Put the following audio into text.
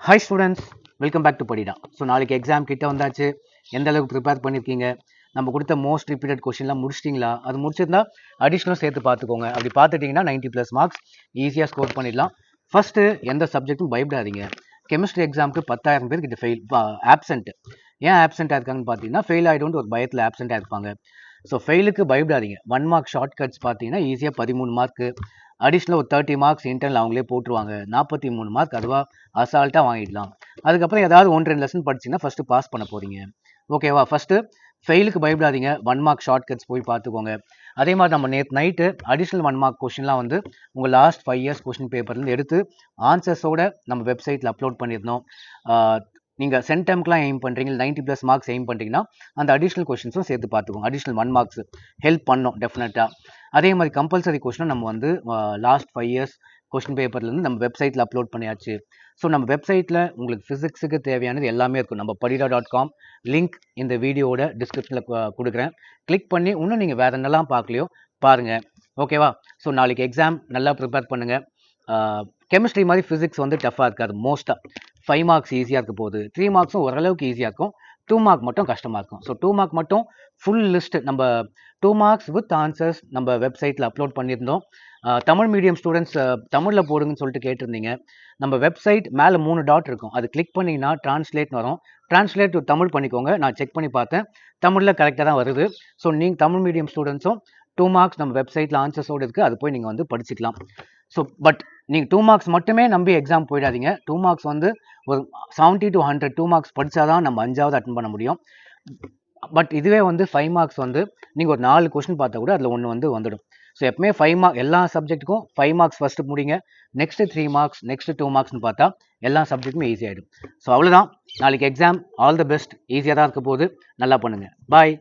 Hi students, welcome back to படிடா. So நாளைக்கு exam கிட்ட வந்தாச்சு. எந்த அளவுக்கு ப்ரிப்பேர் பண்ணியிருக்கீங்க? நம்ம கொடுத்த மோஸ்ட் ரிப்பீட்டட் கொஸ்டின்லாம் முடிச்சிட்டிங்களா? அது முடிச்சிருந்தா அடிஷ்னலும் சேர்த்து பார்த்துக்கோங்க. அப்படி பார்த்துட்டிங்கன்னா 90+ மார்க்ஸ் ஈஸியாக ஸ்கோர் பண்ணிடலாம். ஃபஸ்ட்டு எந்த சப்ஜெக்ட்டும் பயப்படாதீங்க. கெமிஸ்ட்ரி எக்ஸாமுக்கு 10,000 பேர் கிட்ட ஆப்சென்ட். ஏன் ஆப்சென்ட்டாக இருக்காங்கன்னு பார்த்தீங்கன்னா ஃபெயில் ஆகிடும்னு ஒரு பயத்தில் ஆப்சென்ட்டாக இருப்பாங்க. ஸோ ஃபெயிலுக்கு பயப்படாதீங்க. 1 மார்க் ஷார்ட் கட்ஸ் பார்த்தீங்கன்னா ஈஸியாக 13 மார்க்கு, அடிஷ்னல் ஒரு 30 மார்க்ஸ் இன்டர்னல் அவங்களே போட்டுருவாங்க. 43 மார்க் அதுவாக அசால்ட்டாக வாங்கிடலாம். அதுக்கப்புறம் ஏதாவது 1-2 லெசன் படிச்சிங்கன்னா ஃபஸ்ட்டு பாஸ் பண்ண போகிறீங்க. ஓகேவா? ஃபஸ்ட்டு ஃபெயிலுக்கு பயப்படாதீங்க. 1 மார்க் ஷார்ட் கட்ஸ் போய் பார்த்துக்கோங்க. அதே மாதிரி நம்ம நேற்று நைட்டு அடிஷ்னல் 1 மார்க் கொஷின்லாம் வந்து உங்கள் லாஸ்ட் 5 இயர்ஸ் கொஷின் பேப்பர்லேருந்து எடுத்து ஆன்சர்ஸோட நம்ம வெப்சைட்டில் அப்லோட் பண்ணியிருந்தோம். நீங்கள் சென்டம்க்குலாம் எய்ம் பண்ணுறீங்க, 90+ மார்க்ஸ் எய்ம் பண்ணுறீங்கன்னா அந்த அடிஷ்னல் கொஷின்ஸும் சேர்த்து பார்த்துக்கோங்க. அடிஷ்னல் 1 மார்க்ஸ் ஹெல்ப் பண்ணோம் டெஃபினட்டாக. அதே மாதிரி கம்பல்சரி கொஷினும் நம்ம வந்து லாஸ்ட் 5 இயர்ஸ் கொஷின் பேப்பர்லேருந்து நம்ம வெப்சைட்டில் அப்லோட் பண்ணியாச்சு. ஸோ நம்ம வெப்சைட்டில் உங்களுக்கு ஃபிசிக்ஸுக்கு தேவையானது எல்லாமே இருக்கும். நம்ம படிடா.com லிங்க் இந்த வீடியோவோட டிஸ்கிரிப்ஷனில் கொடுக்குறேன். கிளிக் பண்ணி இன்னும் நீங்கள் வேறு என்னெல்லாம் பார்க்கலையோ பாருங்கள். ஓகேவா? ஸோ நாளைக்கு எக்ஸாம் நல்லா ப்ரிப்பேர் பண்ணுங்கள். கெமிஸ்ட்ரி மாதிரி ஃபிசிக்ஸ் வந்து டஃப்பாக இருக்காது. மோஸ்ட்டாக 5 மார்க்ஸ் ஈஸியாக இருக்க போகுது. 3 மார்க்ஸும் ஓரளவுக்கு ஈஸியாக இருக்கும். 2 மார்க் மட்டும் கஷ்டமாக இருக்கும். ஸோ 2 மார்க் மட்டும் ஃபுல் லிஸ்ட் நம்ம 2 மார்க்ஸ் வித் ஆன்சர்ஸ் நம்ம வெப்சைட்டில் அப்லோட் பண்ணியிருந்தோம். தமிழ் மீடியம் ஸ்டூடெண்ட்ஸ் தமிழில் போடுங்கன்னு சொல்லிட்டு கேட்டிருந்தீங்க. நம்ம வெப்சைட் மேலே 3 டாட் இருக்கும். அது கிளிக் பண்ணிங்கன்னா டிரான்ஸ்லேட்னு வரும். டிரான்ஸ்லேட் டு தமிழ் பண்ணிக்கோங்க. நான் செக் பண்ணி பார்த்தேன், தமிழில் கரெக்டாக தான் வருது. ஸோ நீங்கள் தமிழ் மீடியம் ஸ்டூடெண்ட்ஸும் 2 மார்க்ஸ் நம்ம வெப்சைட்டில் ஆன்சர்ஸோடு இருக்குது. அது போய் நீங்கள் வந்து படிச்சுக்கலாம். ஸோ பட் நீங்கள் 2 மார்க்ஸ் மட்டுமே நம்பி எக்ஸாம் போயிடாதீங்க. 2 மார்க்ஸ் வந்து ஒரு 70 to 100 2 மார்க்ஸ் படித்தா தான் நம்ம 5வது அட்டன் பண்ண முடியும். பட் இதுவே வந்து 5 மார்க்ஸ் வந்து நீங்கள் ஒரு 4 கொஸ்டின் பார்த்தா கூட அதில் ஒன்று வந்து வந்துடும். ஸோ எப்பவுமே 5 மார்க் எல்லா சப்ஜெக்ட்டுக்கும் 5 மார்க்ஸ் ஃபஸ்ட்டு முடிங்க. நெக்ஸ்ட்டு 3 மார்க்ஸ், நெக்ஸ்ட்டு 2 மார்க்ஸ்னு பார்த்தா எல்லா சப்ஜெக்ட்டுமே ஈஸியாகிடும். ஸோ அவ்வளோதான். நாளைக்கு எக்ஸாம் ஆல் த பெஸ்ட். ஈஸியாக தான் இருக்க போகுது. நல்லா பண்ணுங்கள். பாய்.